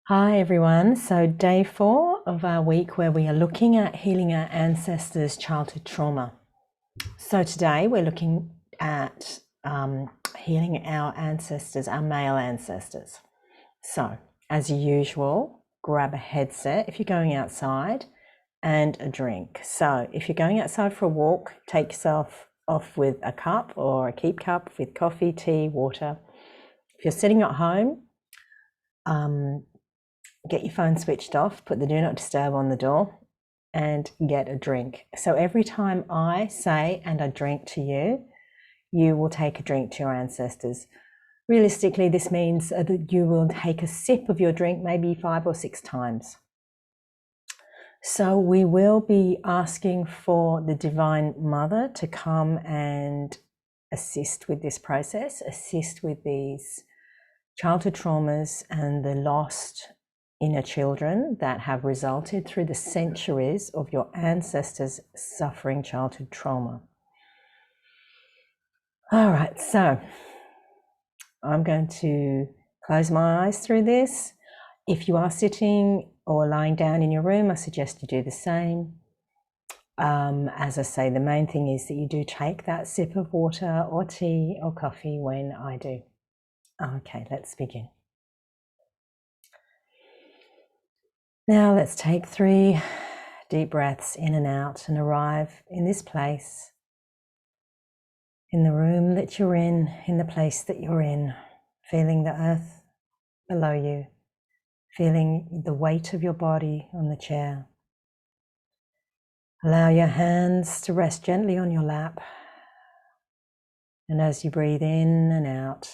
Hi everyone. So day 4 of our week where we are looking at healing our ancestors' childhood trauma. So today we're looking at healing our ancestors, our male ancestors. So as usual, grab a headset if you're going outside and a drink. So if you're going outside for a walk, take yourself off with a cup or a keep cup with coffee, tea, water. If you're sitting at home, get your phone switched off, put the do not disturb on the door, and get a drink. So every time I say and I drink to you, you will take a drink to your ancestors. Realistically, this means that you will take a sip of your drink maybe 5 or 6 times. So we will be asking for the Divine Mother to come and assist with this process, assist with these childhood traumas and the lost inner children that have resulted through the centuries of your ancestors suffering childhood trauma. All right, so I'm going to close my eyes through this. If you are sitting or lying down in your room, I suggest you do the same. As I say, the main thing is that you do take that sip of water or tea or coffee when I do. Okay, let's begin. Now let's take 3 deep breaths in and out and arrive in this place, in the room that you're in the place that you're in, feeling the earth below you, feeling the weight of your body on the chair. Allow your hands to rest gently on your lap. And as you breathe in and out,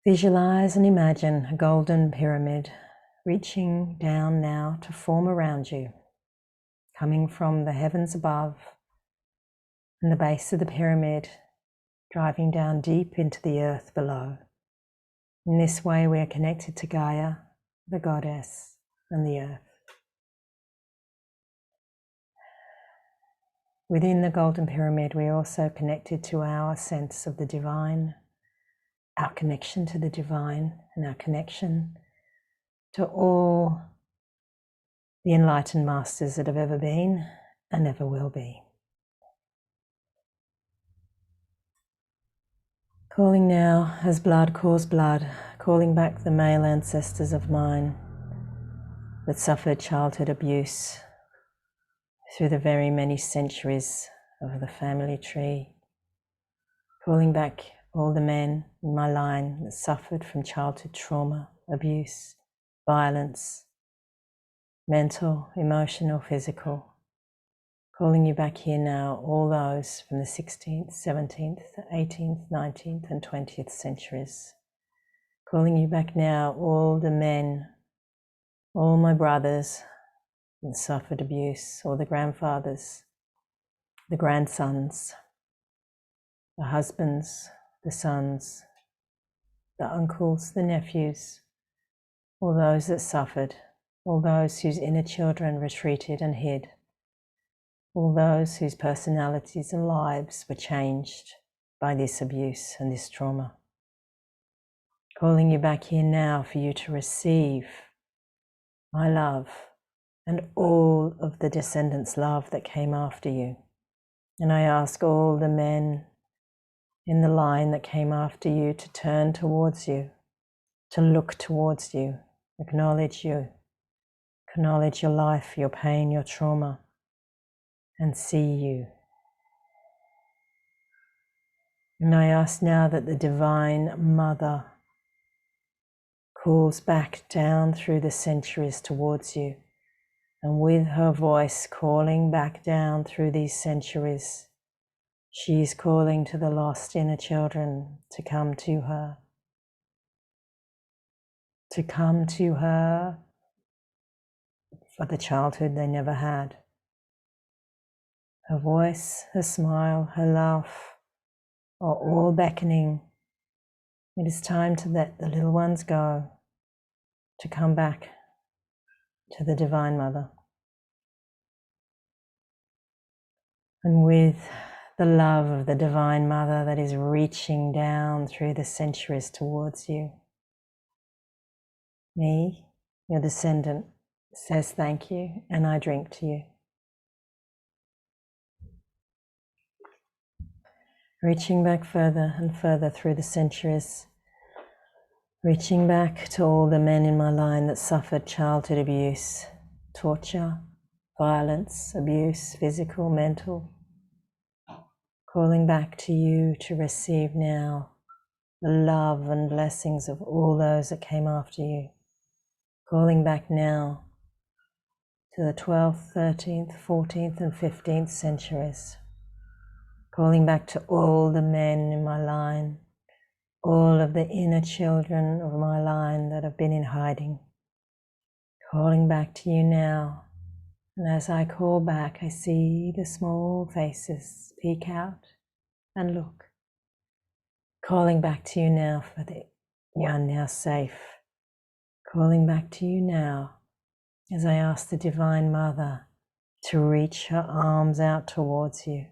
visualize and imagine a golden pyramid reaching down now to form around you, coming from the heavens above and the base of the pyramid, driving down deep into the earth below. In this way, we are connected to Gaia, the goddess, and the earth. Within the golden pyramid, we are also connected to our sense of the divine, our connection to the divine, and our connection to all the enlightened masters that have ever been and ever will be. Calling now, as blood calls blood, calling back the male ancestors of mine that suffered childhood abuse through the very many centuries of the family tree, calling back all the men in my line that suffered from childhood trauma, abuse, violence, mental, emotional, physical. Calling you back here now, all those from the 16th, 17th, 18th, 19th and 20th centuries. Calling you back now, all the men, all my brothers that suffered abuse, all the grandfathers, the grandsons, the husbands, the sons, the uncles, the nephews, all those that suffered, all those whose inner children retreated and hid, all those whose personalities and lives were changed by this abuse and this trauma. Calling you back here now for you to receive my love and all of the descendants' love that came after you. And I ask all the men in the line that came after you to turn towards you, to look towards you, acknowledge you, acknowledge your life, your pain, your trauma, and see you. And I ask now that the Divine Mother calls back down through the centuries towards you, and with her voice calling back down through these centuries, she is calling to the lost inner children to come to her, for the childhood they never had. Her voice, her smile, her laugh are all beckoning. It is time to let the little ones go, to come back to the Divine Mother. And with the love of the Divine Mother that is reaching down through the centuries towards you, Me, your descendant, says thank you, and I drink to you. Reaching back further and further through the centuries, reaching back to all the men in my line that suffered childhood abuse, torture, violence, abuse, physical, mental, calling back to you to receive now the love and blessings of all those that came after you, calling back now to the 12th, 13th, 14th and 15th centuries, calling back to all the men in my line, all of the inner children of my line that have been in hiding, calling back to you now. And as I call back, I see the small faces peek out and look, calling back to you now for the you are now safe, calling back to you now as I ask the Divine Mother to reach her arms out towards you,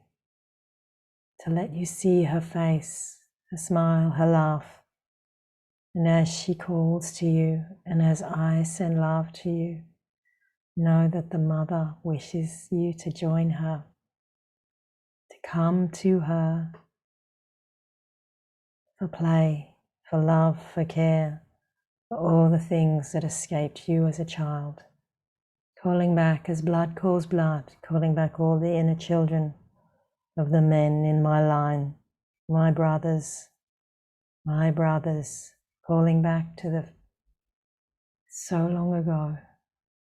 to let you see her face, her smile, her laugh. And as she calls to you, and as I send love to you, know that the Mother wishes you to join her, to come to her for play, for love, for care, for all the things that escaped you as a child. Calling back as blood calls blood, calling back all the inner children of the men in my line, my brothers, calling back to the so long ago,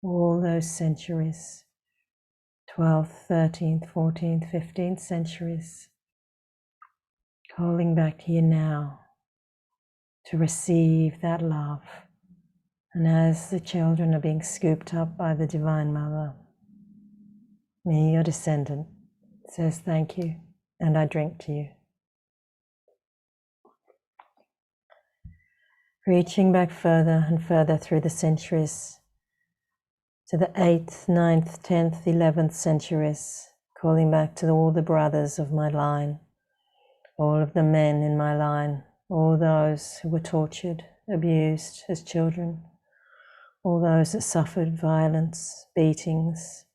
all those centuries, 12th, 13th, 14th, 15th centuries, calling back here now to receive that love. And as the children are being scooped up by the Divine Mother, me, your descendant, says thank you, and I drink to you. Reaching back further and further through the centuries to the 8th, 9th, 10th, 11th centuries, calling back to all the brothers of my line, all of the men in my line, all those who were tortured, abused as children, all those that suffered violence, beatings,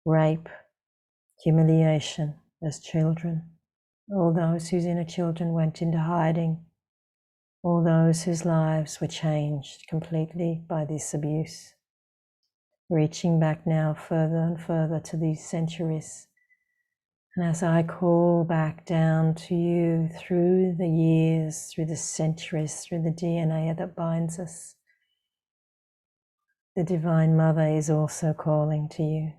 rape, humiliation as children, all those whose inner children went into hiding, all those whose lives were changed completely by this abuse. Reaching back now further and further to these centuries. And as I call back down to you through the years, through the centuries, through the DNA that binds us, the Divine Mother is also calling to you.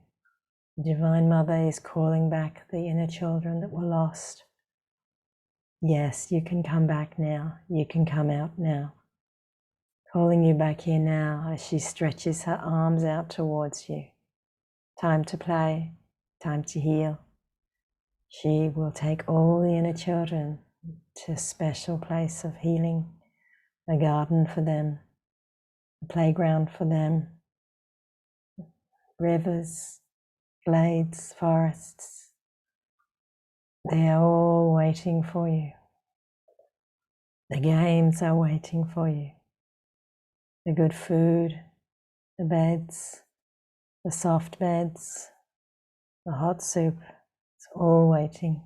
The Divine Mother is calling back the inner children that were lost. Yes, you can come back now. You can come out now. Calling you back here now as she stretches her arms out towards you. Time to play, time to heal. She will take all the inner children to a special place of healing, a garden for them, a playground for them, rivers, glades, forests. They are all waiting for you. The games are waiting for you. The good food, the beds, the soft beds, the hot soup, it's all waiting.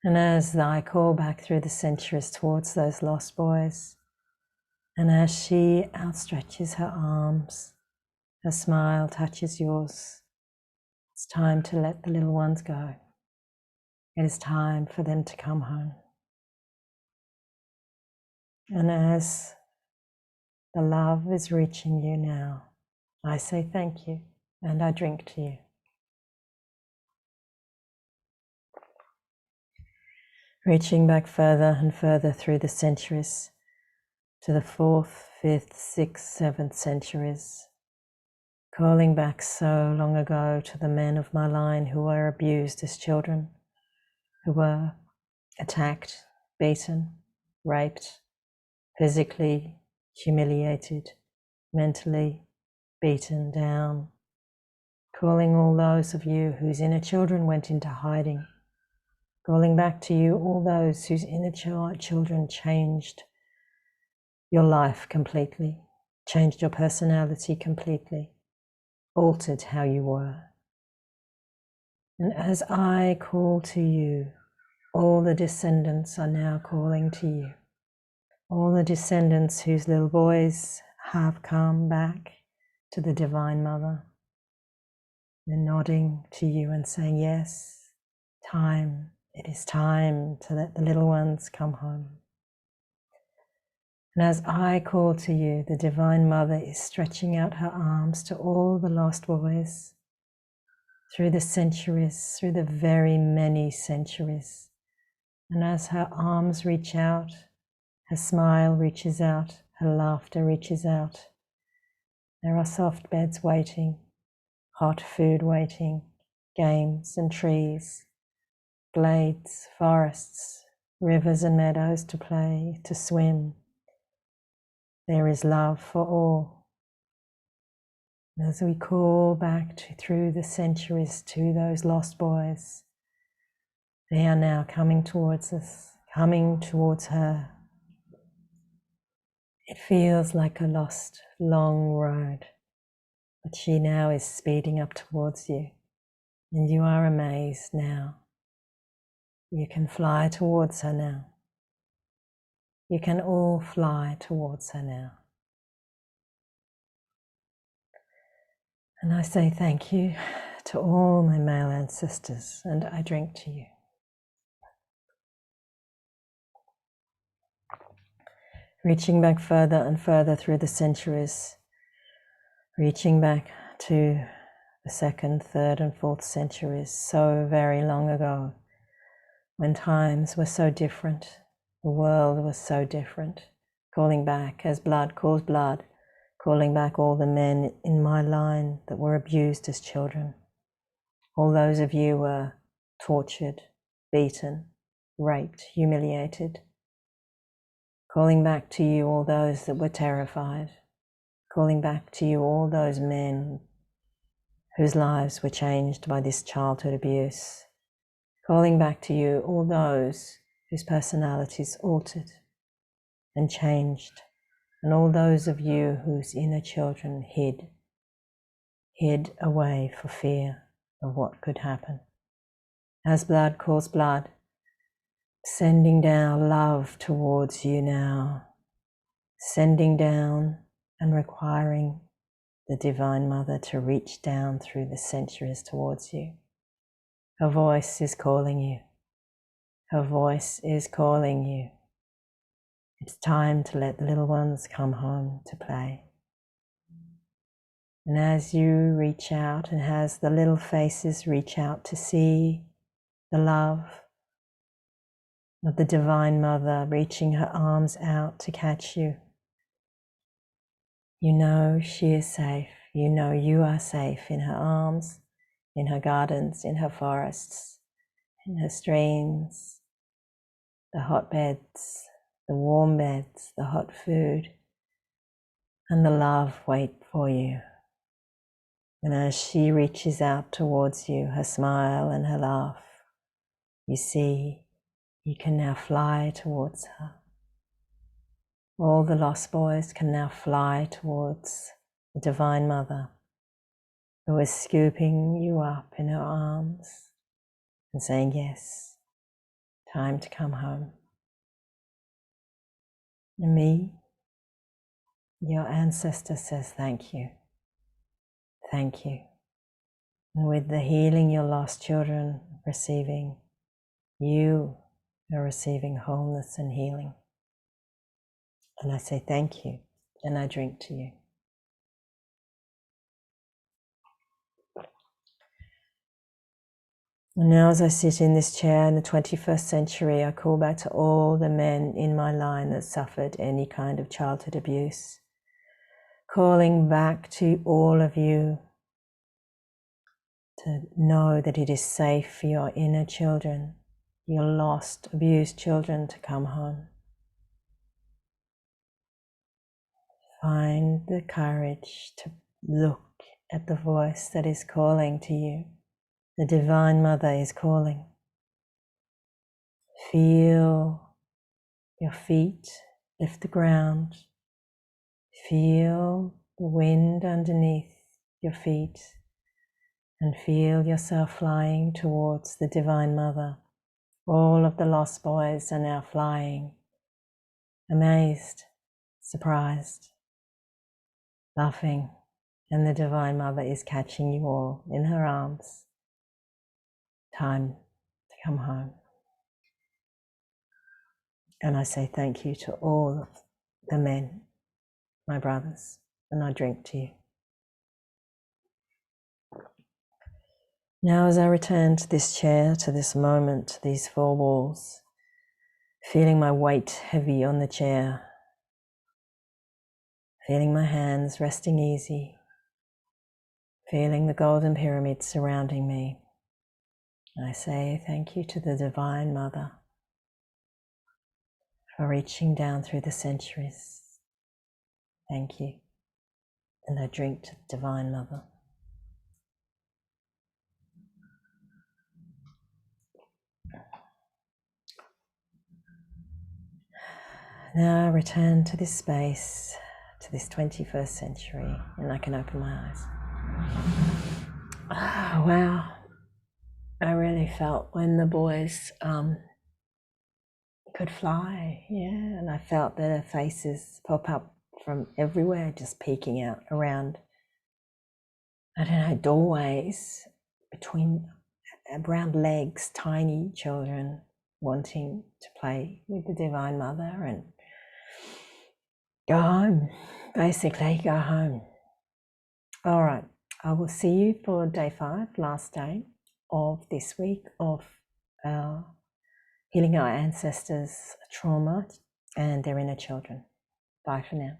And as I call back through the centuries towards those lost boys, and as she outstretches her arms, her smile touches yours, it's time to let the little ones go. It is time for them to come home. And as the love is reaching you now, I say thank you and I drink to you. Reaching back further and further through the centuries to the 4th, 5th, 6th, 7th centuries, calling back so long ago to the men of my line who were abused as children, who were attacked, beaten, raped, physically humiliated, mentally beaten down, calling all those of you whose inner children went into hiding, calling back to you all those whose inner children changed your life completely, changed your personality completely, altered how you were. And as I call to you, all the descendants are now calling to you. All the descendants whose little boys have come back to the Divine Mother. They're nodding to you and saying, yes, time, it is time to let the little ones come home. And as I call to you, the Divine Mother is stretching out her arms to all the lost boys through the centuries, through the very many centuries. And as her arms reach out, her smile reaches out, her laughter reaches out. There are soft beds waiting, hot food waiting, games and trees, glades, forests, rivers and meadows to play, to swim. There is love for all. As we call back through the centuries to those lost boys, they are now coming towards us, coming towards her. It feels like a lost, long road, but she now is speeding up towards you, and you are amazed now. You can fly towards her now. You can all fly towards her now. And I say thank you to all my male ancestors, and I drink to you. Reaching back further and further through the centuries, reaching back to the 2nd, 3rd, and 4th centuries, so very long ago, when times were so different, the world was so different, calling back as blood calls blood, calling back all the men in my line that were abused as children. All those of you were tortured, beaten, raped, humiliated. Calling back to you all those that were terrified. Calling back to you all those men whose lives were changed by this childhood abuse. Calling back to you all those whose personalities altered and changed, and all those of you whose inner children hid away for fear of what could happen. As blood calls blood, sending down love towards you now, sending down and requiring the Divine Mother to reach down through the centuries towards you. Her voice is calling you. Her voice is calling you. It's time to let the little ones come home to play. And as you reach out, and as the little faces reach out to see the love of the Divine Mother reaching her arms out to catch you, you know she is safe. You know you are safe in her arms, in her gardens, in her forests, in her streams, the hot beds, the warm beds, the hot food, and the love wait for you. And as she reaches out towards you, her smile and her laugh, you see you can now fly towards her. All the lost boys can now fly towards the Divine Mother, who is scooping you up in her arms and saying, yes, time to come home. And me, your ancestor, says thank you. Thank you. And with the healing your lost children are receiving, you are receiving wholeness and healing. And I say thank you, and I drink to you. And now as I sit in this chair in the 21st century, I call back to all the men in my line that suffered any kind of childhood abuse, calling back to all of you to know that it is safe for your inner children, your lost, abused children to come home. Find the courage to look at the voice that is calling to you. The Divine Mother is calling. Feel your feet lift the ground. Feel the wind underneath your feet and feel yourself flying towards the Divine Mother. All of the lost boys are now flying, amazed, surprised, laughing, and the Divine Mother is catching you all in her arms. Time to come home. And I say thank you to all of the men, my brothers, and I drink to you. Now as I return to this chair, to this moment, to these four walls, feeling my weight heavy on the chair, feeling my hands resting easy, feeling the golden pyramid surrounding me, I say thank you to the Divine Mother for reaching down through the centuries. Thank you. And I drink to the Divine Mother. Now I return to this space, to this 21st century, and I can open my eyes. Oh, wow. I really felt when the boys could fly, yeah, and I felt their faces pop up from everywhere, just peeking out around, I don't know, doorways between around legs, tiny children wanting to play with the Divine Mother and go home, basically go home. All right, I will see you for day 5, last day of this week of our healing our ancestors' trauma and their inner children. Bye for now.